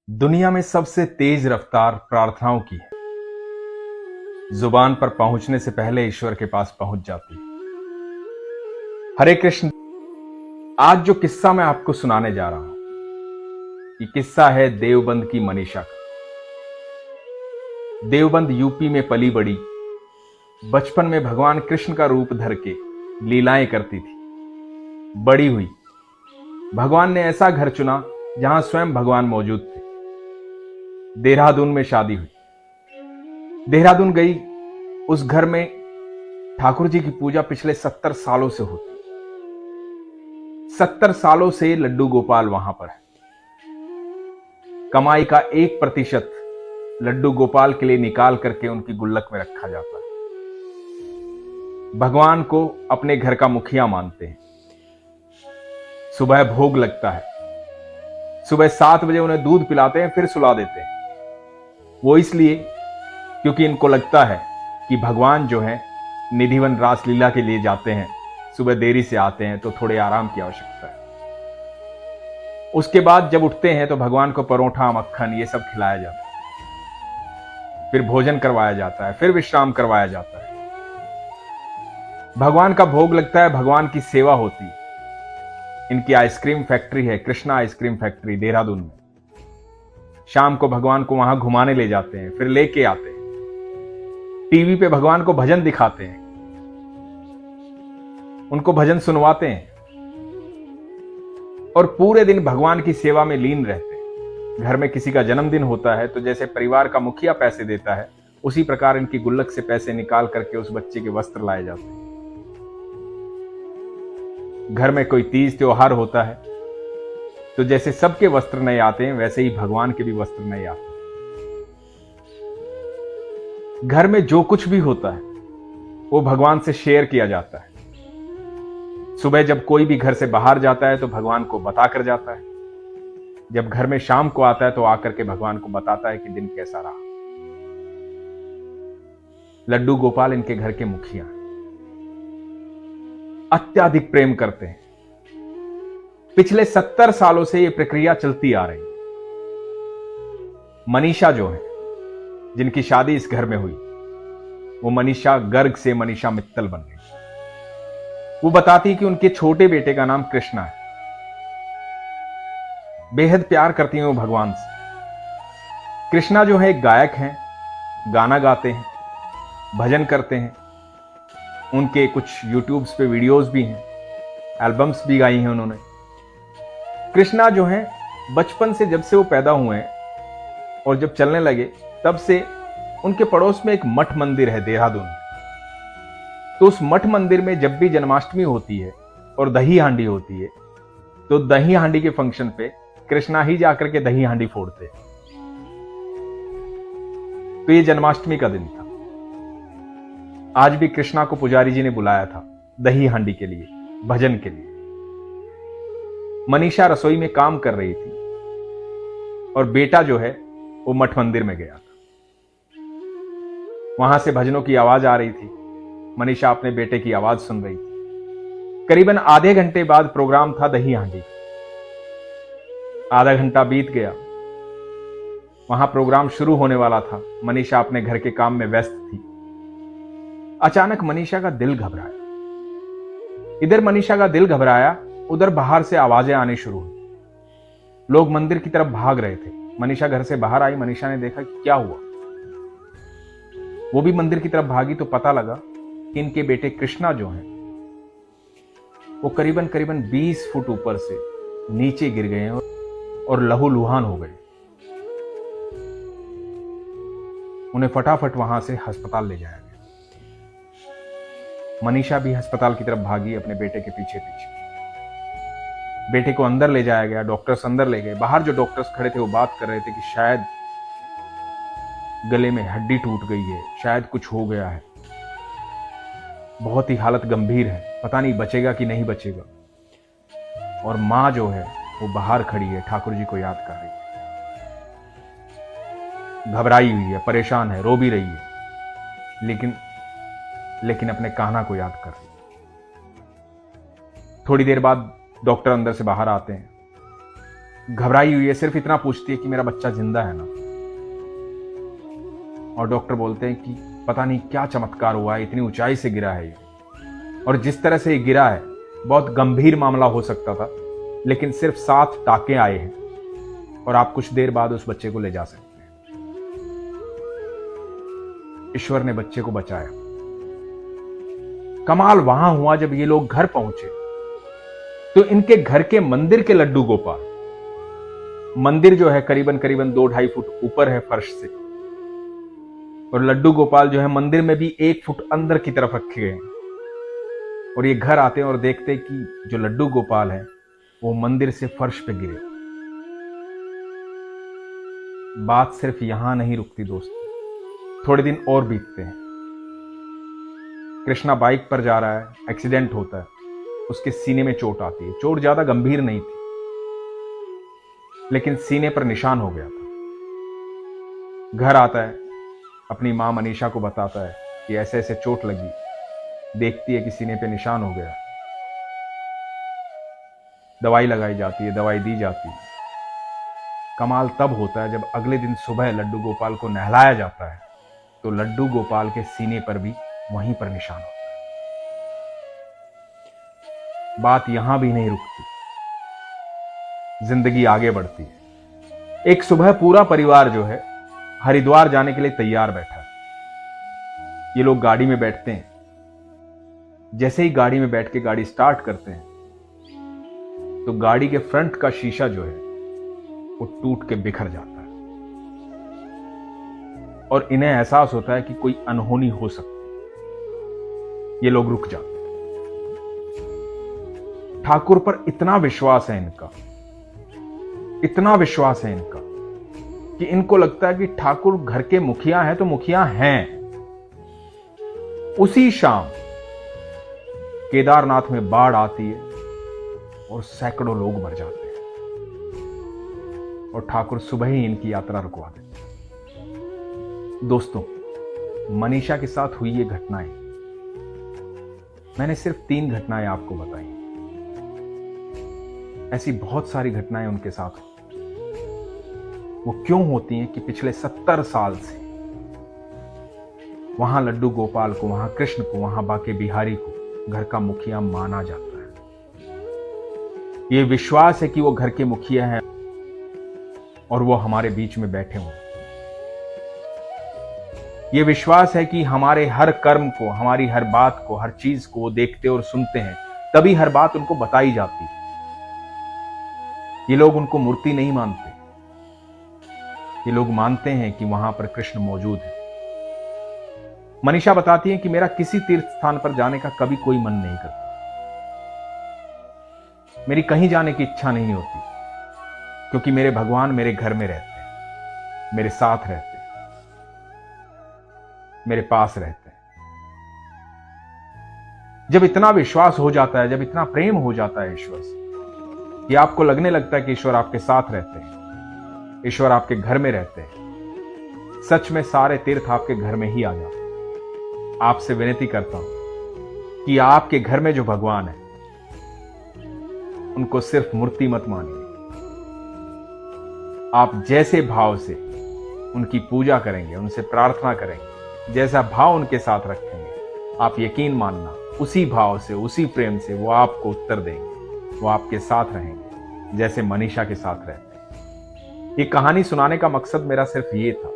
दुनिया में सबसे तेज रफ्तार प्रार्थनाओं की है। जुबान पर पहुंचने से पहले ईश्वर के पास पहुंच जाती है। हरे कृष्ण। आज जो किस्सा मैं आपको सुनाने जा रहा हूं, ये किस्सा है देवबंद की मनीषा का। देवबंद यूपी में पली बड़ी, बचपन में भगवान कृष्ण का रूप धर के लीलाएं करती थी। बड़ी हुई, भगवान ने ऐसा घर चुना जहां स्वयं भगवान मौजूद थे। देहरादून में शादी हुई। देहरादून गई, उस घर में ठाकुर जी की पूजा पिछले 70 सालों से होती। 70 सालों से लड्डू गोपाल वहां पर है। कमाई का 1% लड्डू गोपाल के लिए निकाल करके उनकी गुल्लक में रखा जाता है। भगवान को अपने घर का मुखिया मानते हैं। सुबह भोग लगता है। सुबह 7 बजे उन्हें दूध पिलाते हैं, फिर सुला देते हैं। वो इसलिए क्योंकि इनको लगता है कि भगवान जो है निधिवन रासलीला के लिए जाते हैं, सुबह देरी से आते हैं तो थोड़े आराम की आवश्यकता है। उसके बाद जब उठते हैं तो भगवान को परोठा, मक्खन ये सब खिलाया जाता है। फिर भोजन करवाया जाता है, फिर विश्राम करवाया जाता है। भगवान का भोग लगता है, भगवान की सेवा होती है। इनकी आइसक्रीम फैक्ट्री है, कृष्णा आइसक्रीम फैक्ट्री देहरादून में। शाम को भगवान को वहां घुमाने ले जाते हैं, फिर लेके आते हैं। टीवी पे भगवान को भजन दिखाते हैं, उनको भजन सुनवाते हैं और पूरे दिन भगवान की सेवा में लीन रहते हैं। घर में किसी का जन्मदिन होता है तो जैसे परिवार का मुखिया पैसे देता है, उसी प्रकार इनकी गुल्लक से पैसे निकाल करके उस बच्चे के वस्त्र लाए जाते हैं। घर में कोई तीज त्योहार होता है तो जैसे सबके वस्त्र नए आते हैं, वैसे ही भगवान के भी वस्त्र नए आते हैं। घर में जो कुछ भी होता है वो भगवान से शेयर किया जाता है। सुबह जब कोई भी घर से बाहर जाता है तो भगवान को बताकर जाता है। जब घर में शाम को आता है तो आकर के भगवान को बताता है कि दिन कैसा रहा। लड्डू गोपाल इनके घर के मुखिया हैं। अत्यधिक प्रेम करते हैं। पिछले 70 सालों से यह प्रक्रिया चलती आ रही है। मनीषा जो है, जिनकी शादी इस घर में हुई, वो मनीषा गर्ग से मनीषा मित्तल बन गई। वो बताती कि उनके छोटे बेटे का नाम कृष्णा है। बेहद प्यार करती हैं वो भगवान से। कृष्णा जो है एक गायक हैं, गाना गाते हैं, भजन करते हैं। उनके कुछ यूट्यूब्स पे वीडियोस भी हैं, एल्बम्स भी गाई हैं उन्होंने। कृष्णा जो है बचपन से, जब से वो पैदा हुए हैं और जब चलने लगे, तब से उनके पड़ोस में एक मठ मंदिर है देहरादून में। तो उस मठ मंदिर में जब भी जन्माष्टमी होती है और दही हांडी होती है, तो दही हांडी के फंक्शन पे कृष्णा ही जाकर के दही हांडी फोड़ते हैं। तो ये जन्माष्टमी का दिन था। आज भी कृष्णा को पुजारी जी ने बुलाया था दही हांडी के लिए, भजन के लिए। मनीषा रसोई में काम कर रही थी और बेटा जो है वो मठ मंदिर में गया था। वहां से भजनों की आवाज आ रही थी। मनीषा अपने बेटे की आवाज सुन रही थी। करीबन आधे घंटे बाद प्रोग्राम था दही हांडी। आधा घंटा बीत गया, वहां प्रोग्राम शुरू होने वाला था। मनीषा अपने घर के काम में व्यस्त थी। अचानक मनीषा का दिल घबराया। इधर मनीषा का दिल घबराया, उधर बाहर से आवाजें आनी शुरू हुई। लोग मंदिर की तरफ भाग रहे थे। मनीषा घर से बाहर आई। मनीषा ने देखा कि क्या हुआ। वो भी मंदिर की तरफ भागी तो पता लगा कि इनके बेटे कृष्णा जो हैं, वो करीबन 20 फुट ऊपर से नीचे गिर गए हैं और लहूलुहान हो गए। उन्हें फटाफट वहां से अस्पताल ले जाया गया। मनीषा भी अस्पताल की तरफ भागी अपने बेटे के पीछे पीछे। बेटे को अंदर ले जाया गया। डॉक्टर्स अंदर ले गए। बाहर जो डॉक्टर्स खड़े थे वो बात कर रहे थे कि शायद गले में हड्डी टूट गई है, शायद कुछ हो गया है, बहुत ही हालत गंभीर है, पता नहीं बचेगा कि नहीं बचेगा। और मां जो है वो बाहर खड़ी है, ठाकुर जी को याद कर रही है, घबराई हुई है, परेशान है, रो भी रही है, लेकिन अपने कान्हा को याद कर रही है। थोड़ी देर बाद डॉक्टर अंदर से बाहर आते हैं। घबराई हुई है, सिर्फ इतना पूछती है कि मेरा बच्चा जिंदा है ना। और डॉक्टर बोलते हैं कि पता नहीं क्या चमत्कार हुआ है, इतनी ऊंचाई से गिरा है ये, और जिस तरह से ये गिरा है बहुत गंभीर मामला हो सकता था, लेकिन सिर्फ 7 टाके आए हैं और आप कुछ देर बाद उस बच्चे को ले जा सकते हैं। ईश्वर ने बच्चे को बचाया। कमाल वहां हुआ जब ये लोग घर पहुंचे तो इनके घर के मंदिर के लड्डू गोपाल, मंदिर जो है करीबन करीबन 2-2.5 फुट ऊपर है फर्श से, और लड्डू गोपाल जो है मंदिर में भी 1 फुट अंदर की तरफ रखे गए हैं। और ये घर आते हैं और देखते हैं कि जो लड्डू गोपाल है वो मंदिर से फर्श पे गिरे। बात सिर्फ यहां नहीं रुकती दोस्तों, थोड़े दिन और बीतते हैं। कृष्णा बाइक पर जा रहा है, एक्सीडेंट होता है, उसके सीने में चोट आती है। चोट ज्यादा गंभीर नहीं थी, लेकिन सीने पर निशान हो गया था। घर आता है, अपनी मां मनीषा को बताता है कि ऐसे ऐसे चोट लगी। देखती है कि सीने पे निशान हो गया। दवाई लगाई जाती है, दवाई दी जाती है। कमाल तब होता है जब अगले दिन सुबह लड्डू गोपाल को नहलाया जाता है तो लड्डू गोपाल के सीने पर भी वहीं पर निशान होता है। बात यहां भी नहीं रुकती, जिंदगी आगे बढ़ती है। एक सुबह पूरा परिवार जो है हरिद्वार जाने के लिए तैयार बैठा है। ये लोग गाड़ी में बैठते हैं। जैसे ही गाड़ी में बैठ के गाड़ी स्टार्ट करते हैं तो गाड़ी के फ्रंट का शीशा जो है वो टूट के बिखर जाता है और इन्हें एहसास होता है कि कोई अनहोनी हो सकती है। ये लोग रुक जाते हैं। ठाकुर पर इतना विश्वास है इनका, इतना विश्वास है इनका कि इनको लगता है कि ठाकुर घर के मुखिया हैं तो मुखिया हैं। उसी शाम केदारनाथ में बाढ़ आती है और सैकड़ों लोग मर जाते हैं और ठाकुर सुबह ही इनकी यात्रा रुकवा देते हैं। दोस्तों, मनीषा के साथ हुई ये घटनाएं, मैंने सिर्फ 3 घटनाएं आपको बताई। ऐसी बहुत सारी घटनाएं उनके साथ होती। वो क्यों होती हैं कि पिछले 70 साल से वहां लड्डू गोपाल को, वहां कृष्ण को, वहां बाके बिहारी को घर का मुखिया माना जाता है। ये विश्वास है कि वो घर के मुखिया हैं और वो हमारे बीच में बैठे हुए। ये विश्वास है कि हमारे हर कर्म को, हमारी हर बात को, हर चीज को वो देखते और सुनते हैं, तभी हर बात उनको बताई जाती है। ये लोग उनको मूर्ति नहीं मानते, ये लोग मानते हैं कि वहां पर कृष्ण मौजूद है। मनीषा बताती है कि मेरा किसी तीर्थ स्थान पर जाने का कभी कोई मन नहीं करता। मेरी कहीं जाने की इच्छा नहीं होती, क्योंकि मेरे भगवान मेरे घर में रहते हैं, मेरे साथ रहते हैं, मेरे पास रहते हैं। जब इतना विश्वास हो जाता है, जब इतना प्रेम हो जाता है ईश्वर से कि आपको लगने लगता है कि ईश्वर आपके साथ रहते हैं, ईश्वर आपके घर में रहते हैं, सच में सारे तीर्थ आपके घर में ही आ जाते हैं। आपसे विनती करता हूं कि आपके घर में जो भगवान है उनको सिर्फ मूर्ति मत मानिए। आप जैसे भाव से उनकी पूजा करेंगे, उनसे प्रार्थना करेंगे, जैसा भाव उनके साथ रखेंगे, आप यकीन मानना उसी भाव से, उसी प्रेम से वो आपको उत्तर देंगे, वो आपके साथ रहेंगे, जैसे मनीषा के साथ रहते हैं। ये कहानी सुनाने का मकसद मेरा सिर्फ ये था।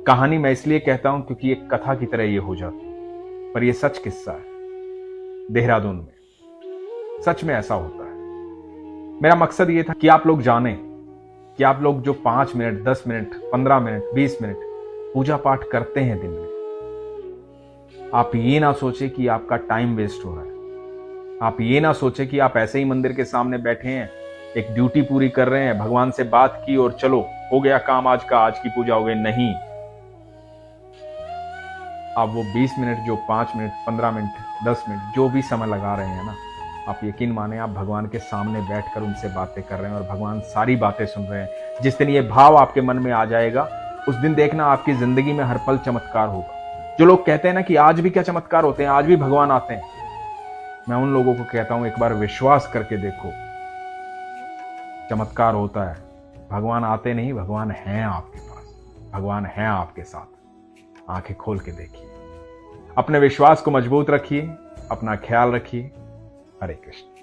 कहानी मैं इसलिए कहता हूं क्योंकि एक कथा की तरह ये हो जाती है, पर ये सच किस्सा है। देहरादून में सच में ऐसा होता है। मेरा मकसद ये था कि आप लोग जानें कि आप लोग जो 5 मिनट, 10 मिनट, 15 मिनट, 20 मिनट पूजा पाठ करते हैं दिन में, आप ये ना सोचे कि आपका टाइम वेस्ट हो रहा है। आप ये ना सोचे कि आप ऐसे ही मंदिर के सामने बैठे हैं, एक ड्यूटी पूरी कर रहे हैं, भगवान से बात की और चलो हो गया काम आज का, आज की पूजा हो गई। नहीं, आप वो 20 मिनट, जो 5 मिनट, 15 मिनट, 10 मिनट, जो भी समय लगा रहे हैं ना, आप यकीन माने आप भगवान के सामने बैठकर उनसे बातें कर रहे हैं और भगवान सारी बातें सुन रहे हैं। जिस दिन ये भाव आपके मन में आ जाएगा, उस दिन देखना आपकी जिंदगी में हर पल चमत्कार होगा। जो लोग कहते हैं ना कि आज भी क्या चमत्कार होते हैं, आज भी भगवान आते हैं, मैं उन लोगों को कहता हूं एक बार विश्वास करके देखो चमत्कार होता है। भगवान आते नहीं, भगवान हैं आपके पास, भगवान हैं आपके साथ। आंखें खोल के देखिए, अपने विश्वास को मजबूत रखिए, अपना ख्याल रखिए। हरे कृष्ण।